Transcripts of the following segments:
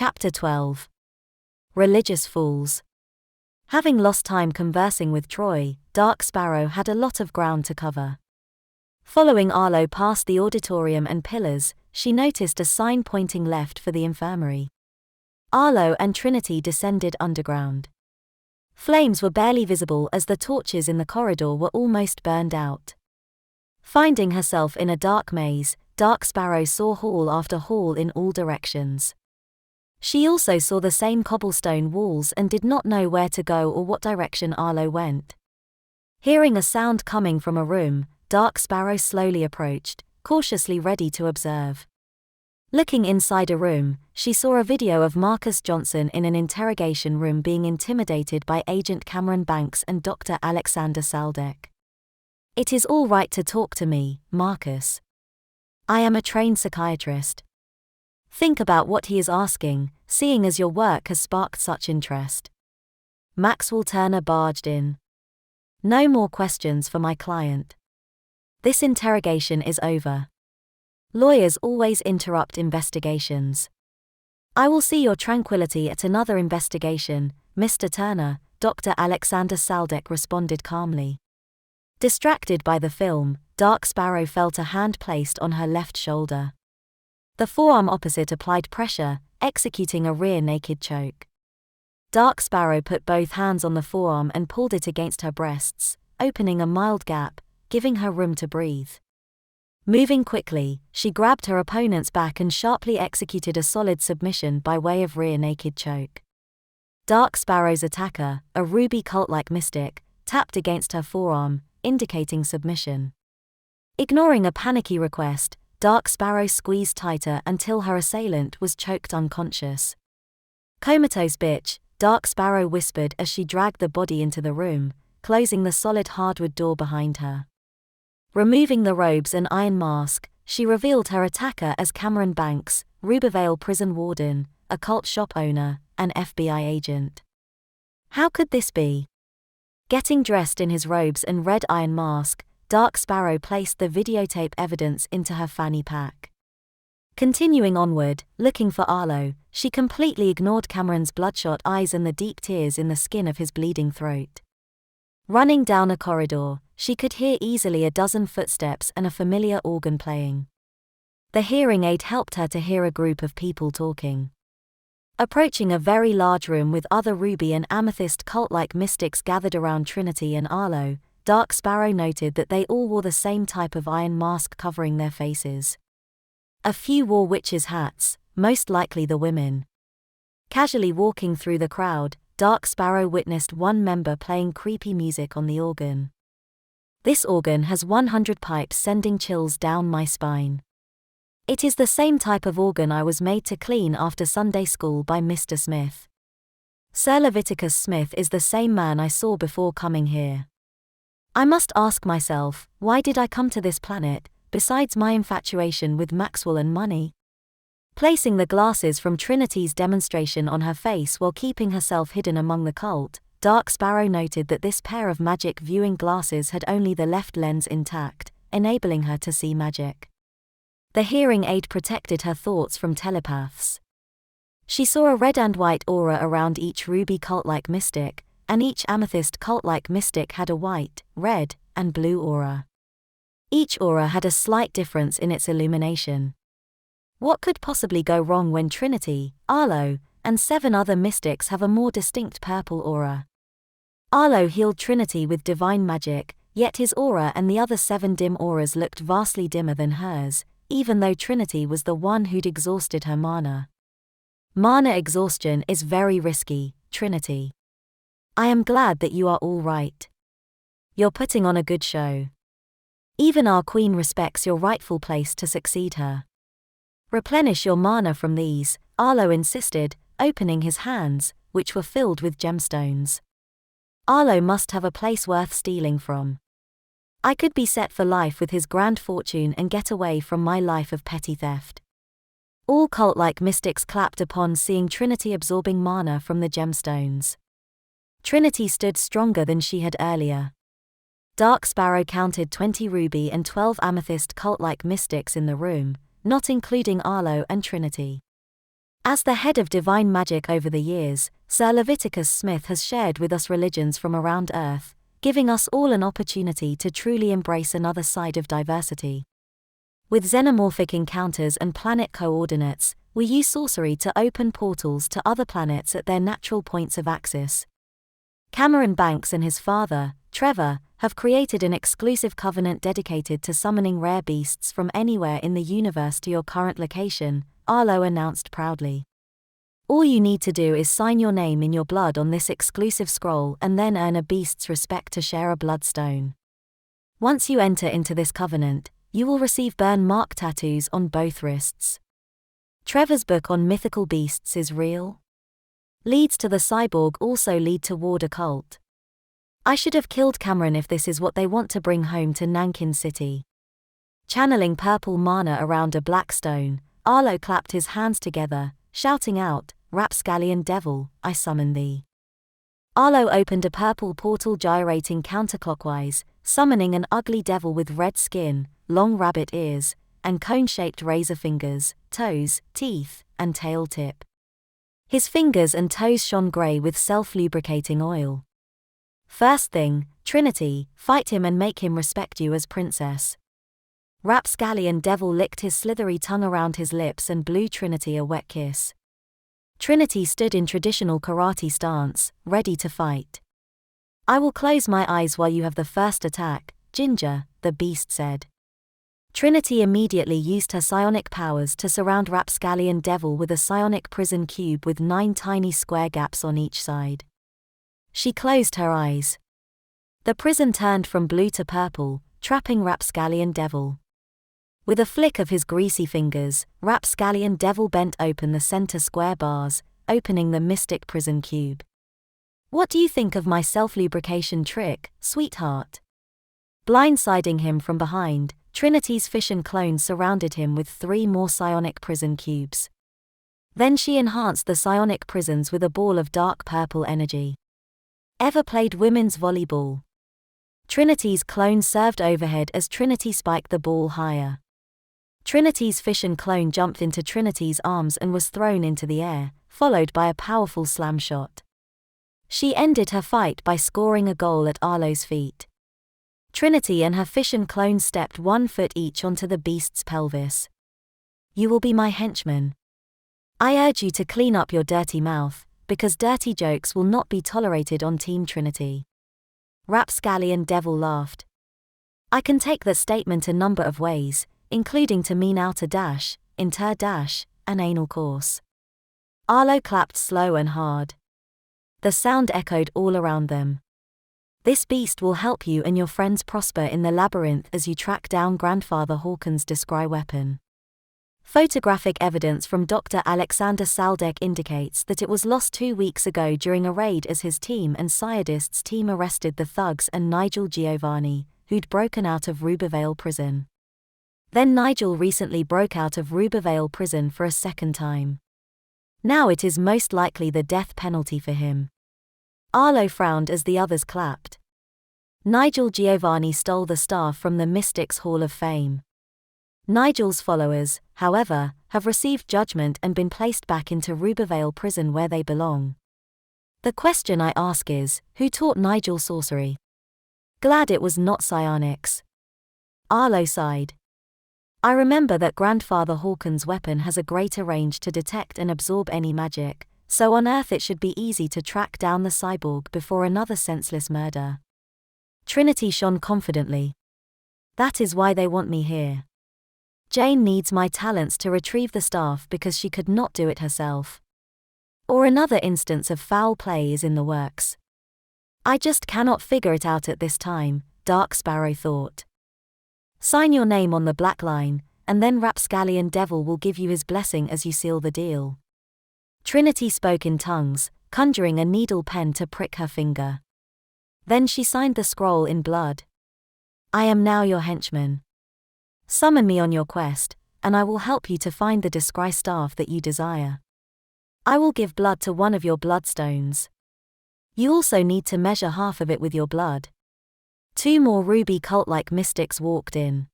Chapter 12. Religious Fools. Having lost time conversing with Troy, Dark Sparrow had a lot of ground to cover. Following Arlo past the auditorium and pillars, she noticed a sign pointing left for the infirmary. Arlo and Trinity descended underground. Flames were barely visible as the torches in the corridor were almost burned out. Finding herself in a dark maze, Dark Sparrow saw hall after hall in all directions. She also saw the same cobblestone walls and did not know where to go or what direction Arlo went. Hearing a sound coming from a room, Dark Sparrow slowly approached, cautiously ready to observe. Looking inside a room, she saw a video of Marcus Johnson in an interrogation room being intimidated by Agent Cameron Banks and Dr. Alexander Saldek. "It is all right to talk to me, Marcus. I am a trained psychiatrist. Think about what he is asking, seeing as your work has sparked such interest." Maxwell Turner barged in. "No more questions for my client. This interrogation is over. Lawyers always interrupt investigations. I will see your tranquility at another investigation, Mr. Turner," Dr. Alexander Saldek responded calmly. Distracted by the film, Dark Sparrow felt a hand placed on her left shoulder. The forearm opposite applied pressure, executing a rear naked choke. Dark Sparrow put both hands on the forearm and pulled it against her breasts, opening a mild gap, giving her room to breathe. Moving quickly, she grabbed her opponent's back and sharply executed a solid submission by way of rear naked choke. Dark Sparrow's attacker, a ruby cult-like mystic, tapped against her forearm, indicating submission. Ignoring a panicky request, Dark Sparrow squeezed tighter until her assailant was choked unconscious. "Comatose bitch," Dark Sparrow whispered as she dragged the body into the room, closing the solid hardwood door behind her. Removing the robes and iron mask, she revealed her attacker as Cameron Banks, Rubervale prison warden, a cult shop owner, and FBI agent. How could this be? Getting dressed in his robes and red iron mask, Dark Sparrow placed the videotape evidence into her fanny pack. Continuing onward, looking for Arlo, she completely ignored Cameron's bloodshot eyes and the deep tears in the skin of his bleeding throat. Running down a corridor, she could hear easily a dozen footsteps and a familiar organ playing. The hearing aid helped her to hear a group of people talking. Approaching a very large room with other ruby and amethyst cult-like mystics gathered around Trinity and Arlo, Dark Sparrow noted that they all wore the same type of iron mask covering their faces. A few wore witches' hats, most likely the women. Casually walking through the crowd, Dark Sparrow witnessed one member playing creepy music on the organ. "This organ has 100 pipes sending chills down my spine. It is the same type of organ I was made to clean after Sunday school by Mr. Smith. Sir Leviticus Smith is the same man I saw before coming here. I must ask myself, why did I come to this planet, besides my infatuation with Maxwell and money?" Placing the glasses from Trinity's demonstration on her face while keeping herself hidden among the cult, Dark Sparrow noted that this pair of magic viewing glasses had only the left lens intact, enabling her to see magic. The hearing aid protected her thoughts from telepaths. She saw a red and white aura around each ruby cult-like mystic, and each amethyst cult-like mystic had a white, red, and blue aura. Each aura had a slight difference in its illumination. What could possibly go wrong when Trinity, Arlo, and 7 other mystics have a more distinct purple aura? Arlo healed Trinity with divine magic, yet his aura and the other 7 dim auras looked vastly dimmer than hers, even though Trinity was the one who'd exhausted her mana. "Mana exhaustion is very risky, Trinity. I am glad that you are all right. You're putting on a good show. Even our queen respects your rightful place to succeed her. Replenish your mana from these," Arlo insisted, opening his hands, which were filled with gemstones. "Arlo must have a place worth stealing from. I could be set for life with his grand fortune and get away from my life of petty theft." All cult-like mystics clapped upon seeing Trinity absorbing mana from the gemstones. Trinity stood stronger than she had earlier. Dark Sparrow counted 20 ruby and 12 amethyst cult-like mystics in the room, not including Arlo and Trinity. As the head of divine magic over the years, Sir Leviticus Smith has shared with us religions from around Earth, giving us all an opportunity to truly embrace another side of diversity. With xenomorphic encounters and planet coordinates, we use sorcery to open portals to other planets at their natural points of access. Cameron Banks and his father, Trevor, have created an exclusive covenant dedicated to summoning rare beasts from anywhere in the universe to your current location, Arlo announced proudly. All you need to do is sign your name in your blood on this exclusive scroll and then earn a beast's respect to share a bloodstone. Once you enter into this covenant, you will receive burn mark tattoos on both wrists. Trevor's book on mythical beasts is real. Leads to the cyborg also lead toward a cult. I should have killed Cameron if this is what they want to bring home to Nankin City. Channeling purple mana around a black stone, Arlo clapped his hands together, shouting out, "Rapscallion devil, I summon thee." Arlo opened a purple portal gyrating counterclockwise, summoning an ugly devil with red skin, long rabbit ears, and cone-shaped razor fingers, toes, teeth, and tail tip. His fingers and toes shone grey with self-lubricating oil. First thing, Trinity, fight him and make him respect you as princess. Rapscallion devil licked his slithery tongue around his lips and blew Trinity a wet kiss. Trinity stood in traditional karate stance, ready to fight. "I will close my eyes while you have the first attack, Ginger," the beast said. Trinity immediately used her psionic powers to surround Rapscallion devil with a psionic prison cube with 9 tiny square gaps on each side. She closed her eyes. The prison turned from blue to purple, trapping Rapscallion devil. With a flick of his greasy fingers, Rapscallion devil bent open the center square bars, opening the mystic prison cube. "What do you think of my self-lubrication trick, sweetheart?" Blindsiding him from behind, Trinity's fission clone surrounded him with 3 more psionic prison cubes. Then she enhanced the psionic prisons with a ball of dark purple energy. Ever played women's volleyball? Trinity's clone served overhead as Trinity spiked the ball higher. Trinity's fission clone jumped into Trinity's arms and was thrown into the air, followed by a powerful slam shot. She ended her fight by scoring a goal at Arlo's feet. Trinity and her fission clone stepped 1 foot each onto the beast's pelvis. "You will be my henchman. I urge you to clean up your dirty mouth, because dirty jokes will not be tolerated on Team Trinity." Rapscallion devil laughed. "I can take that statement a number of ways, including to mean outer dash, inter dash, and anal course." Arlo clapped slow and hard. The sound echoed all around them. "This beast will help you and your friends prosper in the labyrinth as you track down Grandfather Hawkins' Descry weapon." Photographic evidence from Dr. Alexander Saldek indicates that it was lost 2 weeks ago during a raid as his team and Scientist's team arrested the thugs and Nigel Giovanni, who'd broken out of Rubervale prison. Then Nigel recently broke out of Rubervale prison for a second time. Now it is most likely the death penalty for him. Arlo frowned as the others clapped. Nigel Giovanni stole the staff from the Mystics Hall of Fame. Nigel's followers, however, have received judgment and been placed back into Rubervale prison where they belong. The question I ask is, who taught Nigel sorcery? Glad it was not psionics. Arlo sighed. "I remember that Grandfather Hawkins' weapon has a greater range to detect and absorb any magic, so on Earth it should be easy to track down the cyborg before another senseless murder." Trinity shone confidently. "That is why they want me here. Jane needs my talents to retrieve the staff because she could not do it herself. Or another instance of foul play is in the works. I just cannot figure it out at this time," Dark Sparrow thought. "Sign your name on the black line, and then Rapscallion devil will give you his blessing as you seal the deal." Trinity spoke in tongues, conjuring a needle pen to prick her finger. Then she signed the scroll in blood. "I am now your henchman. Summon me on your quest, and I will help you to find the Descry staff that you desire. I will give blood to one of your bloodstones. You also need to measure half of it with your blood." 2 more ruby cult-like mystics walked in.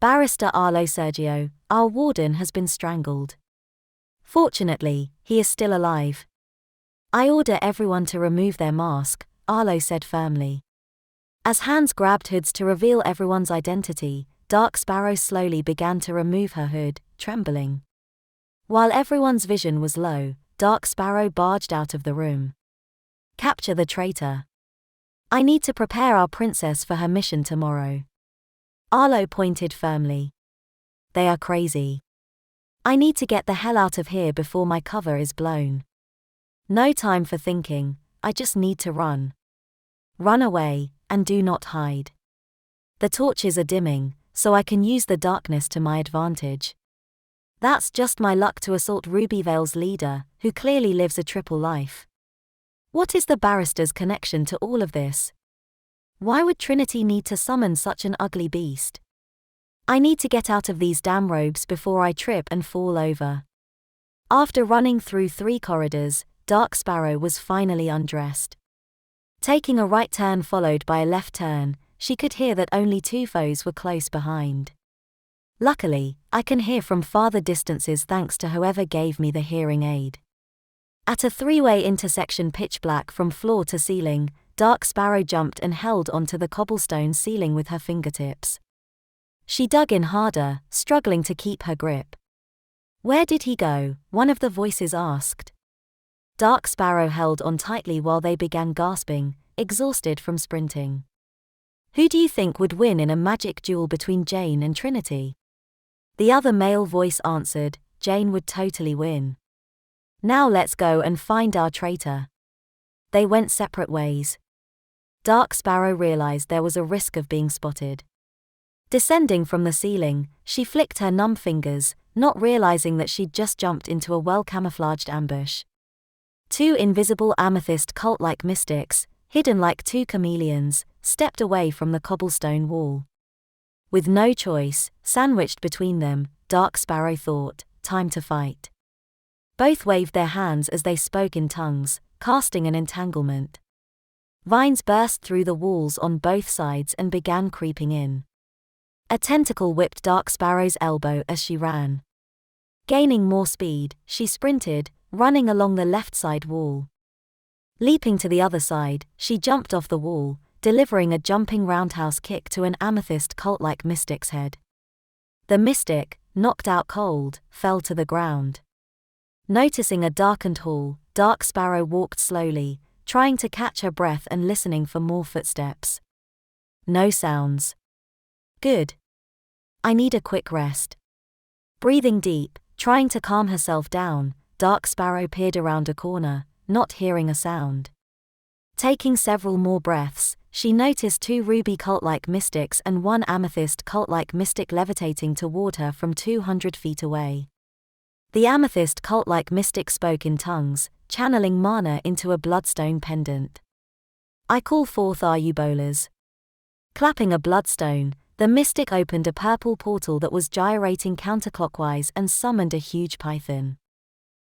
"Barrister Arlo Sergio, our warden has been strangled." Fortunately, he is still alive. I order everyone to remove their mask, Arlo said firmly. As hands grabbed hoods to reveal everyone's identity, Dark Sparrow slowly began to remove her hood, trembling. While everyone's vision was low, Dark Sparrow barged out of the room. Capture the traitor. I need to prepare our princess for her mission tomorrow. Arlo pointed firmly. They are crazy. I need to get the hell out of here before my cover is blown. No time for thinking, I just need to run. Run away, and do not hide. The torches are dimming, so I can use the darkness to my advantage. That's just my luck to assault Rubyvale's leader, who clearly lives a triple life. What is the barrister's connection to all of this? Why would Trinity need to summon such an ugly beast? I need to get out of these damn robes before I trip and fall over. After running through 3 corridors, Dark Sparrow was finally undressed. Taking a right turn followed by a left turn, she could hear that only 2 foes were close behind. Luckily, I can hear from farther distances thanks to whoever gave me the hearing aid. At a 3-way intersection pitch black from floor to ceiling, Dark Sparrow jumped and held onto the cobblestone ceiling with her fingertips. She dug in harder, struggling to keep her grip. Where did he go? One of the voices asked. Dark Sparrow held on tightly while they began gasping, exhausted from sprinting. Who do you think would win in a magic duel between Jane and Trinity? The other male voice answered, Jane would totally win. Now let's go and find our traitor. They went separate ways. Dark Sparrow realized there was a risk of being spotted. Descending from the ceiling, she flicked her numb fingers, not realizing that she'd just jumped into a well-camouflaged ambush. 2 invisible amethyst cult-like mystics, hidden like 2 chameleons, stepped away from the cobblestone wall. With no choice, sandwiched between them, Dark Sparrow thought, time to fight. Both waved their hands as they spoke in tongues, casting an entanglement. Vines burst through the walls on both sides and began creeping in. A tentacle whipped Dark Sparrow's elbow as she ran. Gaining more speed, she sprinted, running along the left side wall. Leaping to the other side, she jumped off the wall, delivering a jumping roundhouse kick to an amethyst cult-like mystic's head. The mystic, knocked out cold, fell to the ground. Noticing a darkened hall, Dark Sparrow walked slowly, trying to catch her breath and listening for more footsteps. No sounds. Good. I need a quick rest. Breathing deep, trying to calm herself down, Dark Sparrow peered around a corner, not hearing a sound. Taking several more breaths, she noticed 2 ruby cult-like mystics and 1 amethyst cult-like mystic levitating toward her from 200 feet away. The amethyst cult-like mystic spoke in tongues, channeling mana into a bloodstone pendant. I call forth our Eubolas. Clapping a bloodstone, the mystic opened a purple portal that was gyrating counterclockwise and summoned a huge python.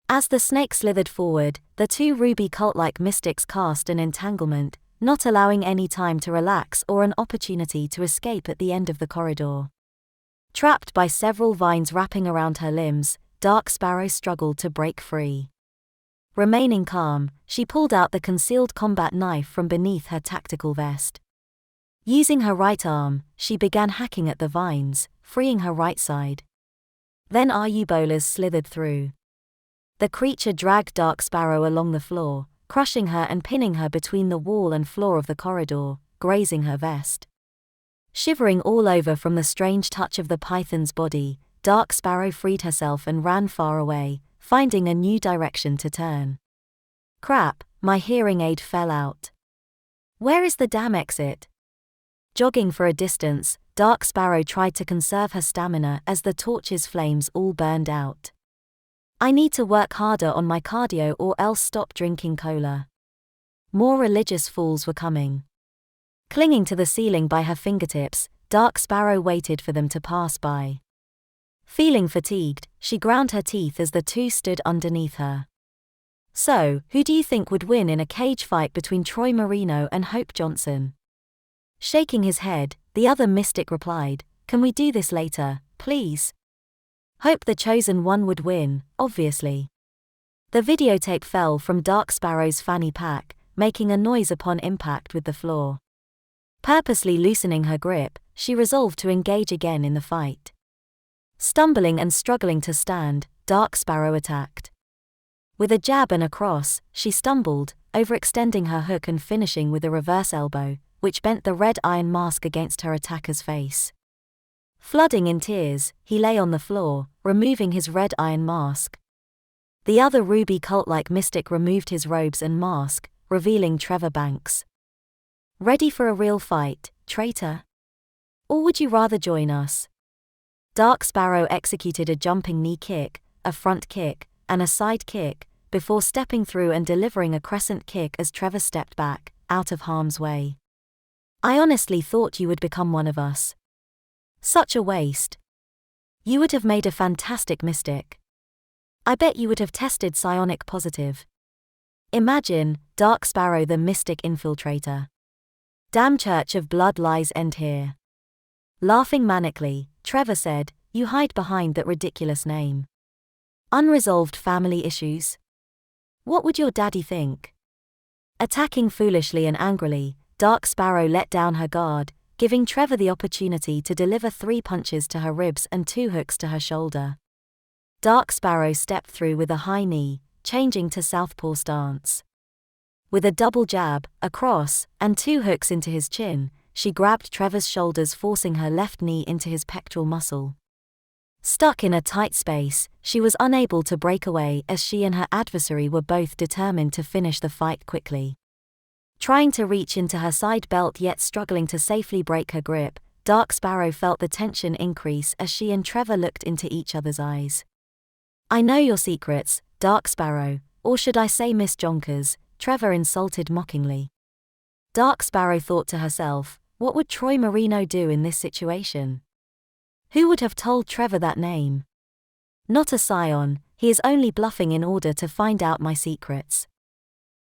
As the snake slithered forward, the 2 ruby cult-like mystics cast an entanglement, not allowing any time to relax or an opportunity to escape at the end of the corridor. Trapped by several vines wrapping around her limbs, Dark Sparrow struggled to break free. Remaining calm, she pulled out the concealed combat knife from beneath her tactical vest. Using her right arm, she began hacking at the vines, freeing her right side. Then our Eubolas slithered through. The creature dragged Dark Sparrow along the floor, crushing her and pinning her between the wall and floor of the corridor, grazing her vest. Shivering all over from the strange touch of the python's body, Dark Sparrow freed herself and ran far away, finding a new direction to turn. Crap, my hearing aid fell out. Where is the damn exit? Jogging for a distance, Dark Sparrow tried to conserve her stamina as the torch's flames all burned out. I need to work harder on my cardio or else stop drinking cola. More religious fools were coming. Clinging to the ceiling by her fingertips, Dark Sparrow waited for them to pass by. Feeling fatigued, she ground her teeth as the 2 stood underneath her. So, who do you think would win in a cage fight between Troy Marino and Hope Johnson? Shaking his head, the other mystic replied, Can we do this later, please? Hope the chosen one would win, obviously. The videotape fell from Dark Sparrow's fanny pack, making a noise upon impact with the floor. Purposely loosening her grip, she resolved to engage again in the fight. Stumbling and struggling to stand, Dark Sparrow attacked. With a jab and a cross, she stumbled, overextending her hook and finishing with a reverse elbow, which bent the red iron mask against her attacker's face. Flooding in tears, he lay on the floor, removing his red iron mask. The other ruby cult-like mystic removed his robes and mask, revealing Trevor Banks. Ready for a real fight, traitor? Or would you rather join us? Dark Sparrow executed a jumping knee kick, a front kick, and a side kick, before stepping through and delivering a crescent kick as Trevor stepped back, out of harm's way. I honestly thought you would become one of us. Such a waste. You would have made a fantastic mystic. I bet you would have tested psionic positive. Imagine, Dark Sparrow the mystic infiltrator. Damn Church of Blood lies end here. Laughing manically, Trevor said, you hide behind that ridiculous name. Unresolved family issues? What would your daddy think? Attacking foolishly and angrily, Dark Sparrow let down her guard, giving Trevor the opportunity to deliver 3 punches to her ribs and 2 hooks to her shoulder. Dark Sparrow stepped through with a high knee, changing to southpaw stance. With a double jab, a cross, and 2 hooks into his chin, she grabbed Trevor's shoulders, forcing her left knee into his pectoral muscle. Stuck in a tight space, she was unable to break away as she and her adversary were both determined to finish the fight quickly. Trying to reach into her side belt yet struggling to safely break her grip, Dark Sparrow felt the tension increase as she and Trevor looked into each other's eyes. I know your secrets, Dark Sparrow, or should I say Miss Jonkers, Trevor insulted mockingly. Dark Sparrow thought to herself, what would Troy Marino do in this situation? Who would have told Trevor that name? Not a scion, he is only bluffing in order to find out my secrets.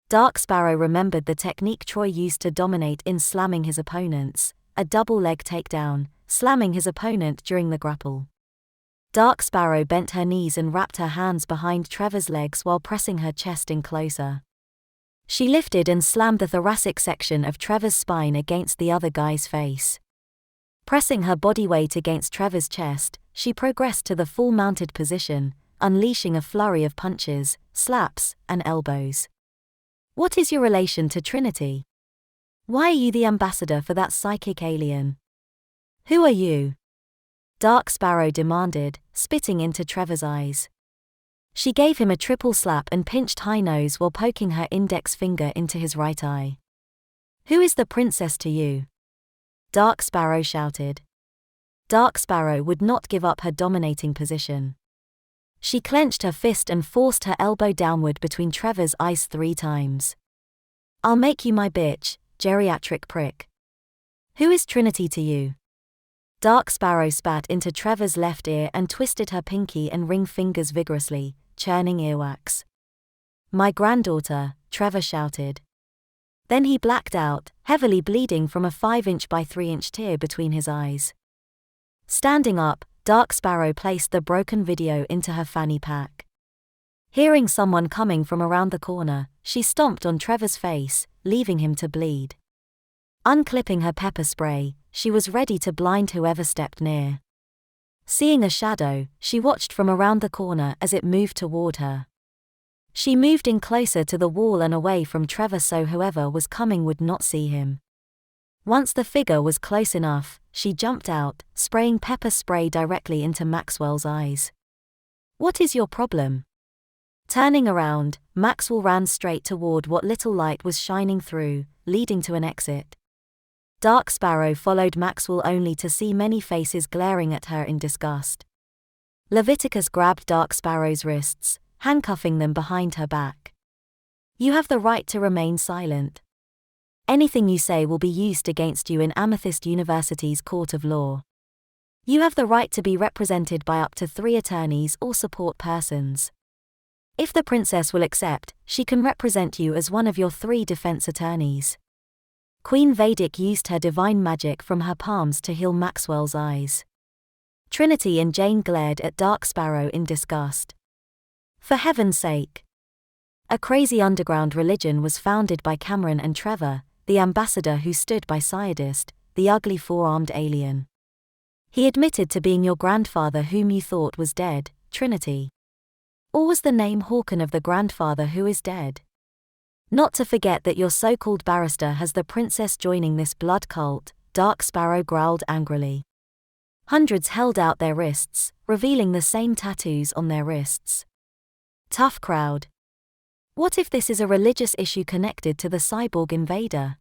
Dark Sparrow remembered the technique Troy used to dominate in slamming his opponents, a double leg takedown, slamming his opponent during the grapple. Dark Sparrow bent her knees and wrapped her hands behind Trevor's legs while pressing her chest in closer. She lifted and slammed the thoracic section of Trevor's spine against the other guy's face. Pressing her body weight against Trevor's chest, she progressed to the full-mounted position, unleashing a flurry of punches, slaps, and elbows. What is your relation to Trinity? Why are you the ambassador for that psychic alien? Who are you? Dark Sparrow demanded, spitting into Trevor's eyes. She gave him a triple slap and pinched high nose while poking her index finger into his right eye. Who is the princess to you? Dark Sparrow shouted. Dark Sparrow would not give up her dominating position. She clenched her fist and forced her elbow downward between Trevor's eyes 3 times. I'll make you my bitch, geriatric prick. Who is Trinity to you? Dark Sparrow spat into Trevor's left ear and twisted her pinky and ring fingers vigorously, churning earwax. My granddaughter, Trevor shouted. Then he blacked out, heavily bleeding from a 5-inch by 3-inch tear between his eyes. Standing up, Dark Sparrow placed the broken video into her fanny pack. Hearing someone coming from around the corner, she stomped on Trevor's face, leaving him to bleed. Unclipping her pepper spray, she was ready to blind whoever stepped near. Seeing a shadow, she watched from around the corner as it moved toward her. She moved in closer to the wall and away from Trevor so whoever was coming would not see him. Once the figure was close enough, she jumped out, spraying pepper spray directly into Maxwell's eyes. What is your problem? Turning around, Maxwell ran straight toward what little light was shining through, leading to an exit. Dark Sparrow followed Maxwell only to see many faces glaring at her in disgust. Leviticus grabbed Dark Sparrow's wrists, handcuffing them behind her back. You have the right to remain silent. Anything you say will be used against you in Amethyst University's court of law. You have the right to be represented by up to 3 attorneys or support persons. If the princess will accept, she can represent you as one of your 3 defense attorneys. Queen Vedic used her divine magic from her palms to heal Maxwell's eyes. Trinity and Jane glared at Dark Sparrow in disgust. For heaven's sake. A crazy underground religion was founded by Cameron and Trevor, the ambassador who stood by Scientist, the ugly four-armed alien. He admitted to being your grandfather whom you thought was dead, Trinity. Or was the name Hawken of the grandfather who is dead? Not to forget that your so-called barrister has the princess joining this blood cult, Dark Sparrow growled angrily. Hundreds held out their wrists, revealing the same tattoos on their wrists. Tough crowd. What if this is a religious issue connected to the cyborg invader?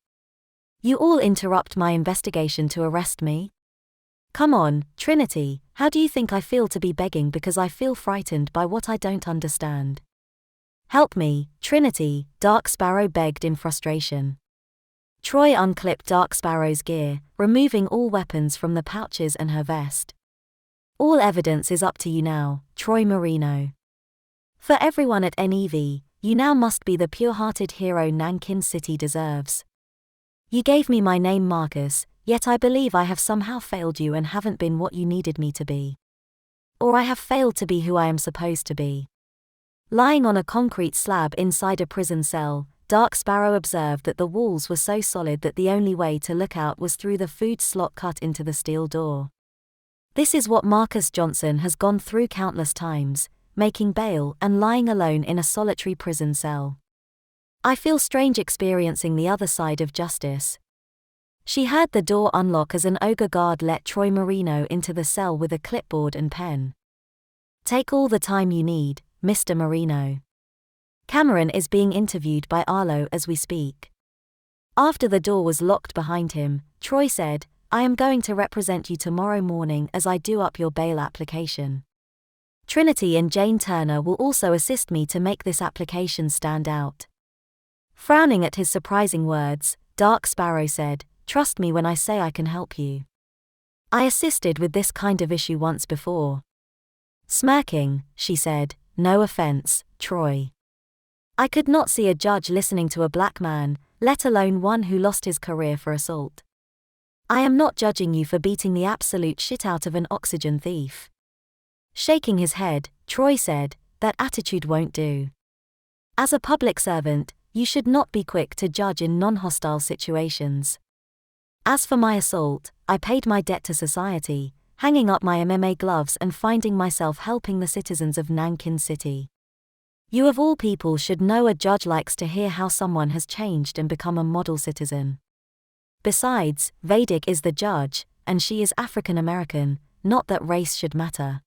You all interrupt my investigation to arrest me? Come on, Trinity, how do you think I feel to be begging because I feel frightened by what I don't understand? Help me, Trinity, Dark Sparrow begged in frustration. Troy unclipped Dark Sparrow's gear, removing all weapons from the pouches and her vest. All evidence is up to you now, Troy Marino. For everyone at NEV, you now must be the pure-hearted hero Nankin City deserves. You gave me my name Marcus, yet I believe I have somehow failed you and haven't been what you needed me to be. Or I have failed to be who I am supposed to be. Lying on a concrete slab inside a prison cell, Dark Sparrow observed that the walls were so solid that the only way to look out was through the food slot cut into the steel door. This is what Marcus Johnson has gone through countless times, making bail and lying alone in a solitary prison cell. I feel strange experiencing the other side of justice. She heard the door unlock as an ogre guard let Troy Marino into the cell with a clipboard and pen. Take all the time you need, Mr. Marino. Cameron is being interviewed by Arlo as we speak. After the door was locked behind him, Troy said, I am going to represent you tomorrow morning as I do up your bail application. Trinity and Jane Turner will also assist me to make this application stand out. Frowning at his surprising words, Dark Sparrow said, Trust me when I say I can help you. I assisted with this kind of issue once before. Smirking, she said, No offense, Troy. I could not see a judge listening to a black man, let alone one who lost his career for assault. I am not judging you for beating the absolute shit out of an oxygen thief. Shaking his head, Troy said, That attitude won't do. As a public servant, you should not be quick to judge in non-hostile situations. As for my assault, I paid my debt to society, hanging up my MMA gloves and finding myself helping the citizens of Nankin City. You of all people should know a judge likes to hear how someone has changed and become a model citizen. Besides, Vedic is the judge, and she is African American, not that race should matter.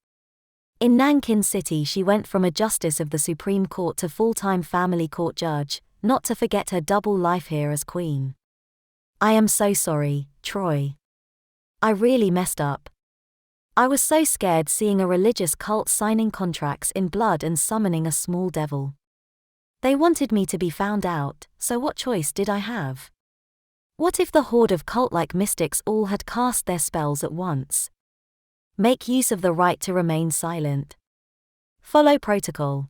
In Nankin City she went from a justice of the Supreme Court to full-time family court judge, not to forget her double life here as queen. I am so sorry, Troy. I really messed up. I was so scared seeing a religious cult signing contracts in blood and summoning a small devil. They wanted me to be found out, so what choice did I have? What if the horde of cult-like mystics all had cast their spells at once? Make use of the right to remain silent. Follow protocol.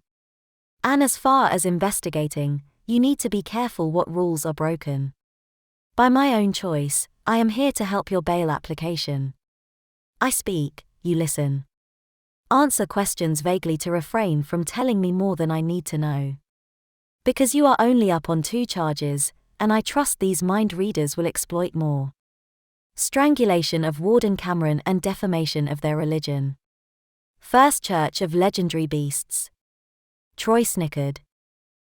And as far as investigating, you need to be careful what rules are broken. By my own choice, I am here to help your bail application. I speak, you listen. Answer questions vaguely to refrain from telling me more than I need to know. Because you are only up on 2 charges, and I trust these mind readers will exploit more. Strangulation of Warden Cameron and defamation of their religion. First Church of Legendary Beasts. Troy snickered.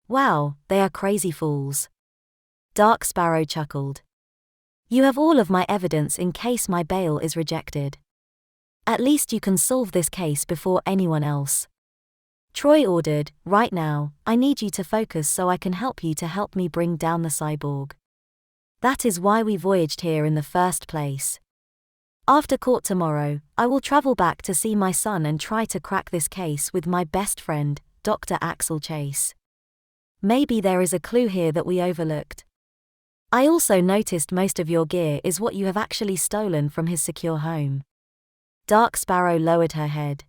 Wow, they are crazy fools. Dark Sparrow chuckled. You have all of my evidence in case my bail is rejected. At least you can solve this case before anyone else. Troy ordered, Right now, I need you to focus so I can help you to help me bring down the cyborg. That is why we voyaged here in the first place. After court tomorrow, I will travel back to see my son and try to crack this case with my best friend, Dr. Axel Chase. Maybe there is a clue here that we overlooked. I also noticed most of your gear is what you have actually stolen from his secure home. Dark Sparrow lowered her head.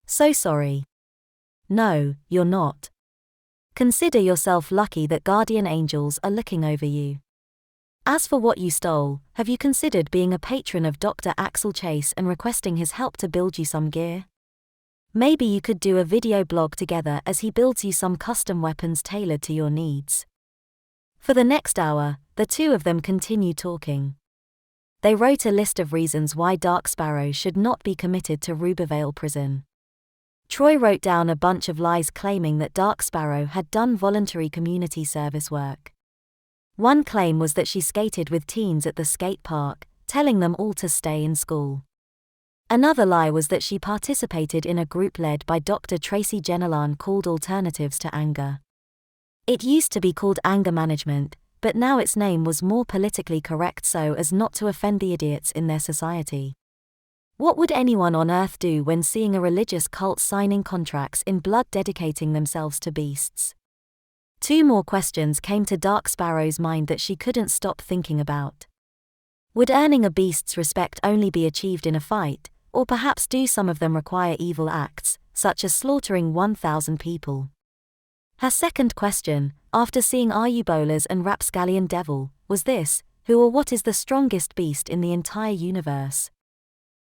So sorry. No, you're not. Consider yourself lucky that guardian angels are looking over you. As for what you stole, have you considered being a patron of Dr. Axel Chase and requesting his help to build you some gear? Maybe you could do a video blog together as he builds you some custom weapons tailored to your needs. For the next hour, the two of them continue talking. They wrote a list of reasons why Dark Sparrow should not be committed to Rubervale Prison. Troy wrote down a bunch of lies claiming that Dark Sparrow had done voluntary community service work. One claim was that she skated with teens at the skate park, telling them all to stay in school. Another lie was that she participated in a group led by Dr. Tracy Genelan called Alternatives to Anger. It used to be called Anger Management, but now its name was more politically correct so as not to offend the idiots in their society. What would anyone on Earth do when seeing a religious cult signing contracts in blood dedicating themselves to beasts? Two more questions came to Dark Sparrow's mind that she couldn't stop thinking about. Would earning a beast's respect only be achieved in a fight, or perhaps do some of them require evil acts, such as slaughtering 1,000 people? Her second question, after seeing Arubola's and Rapscallion Devil, was this: who or what is the strongest beast in the entire universe?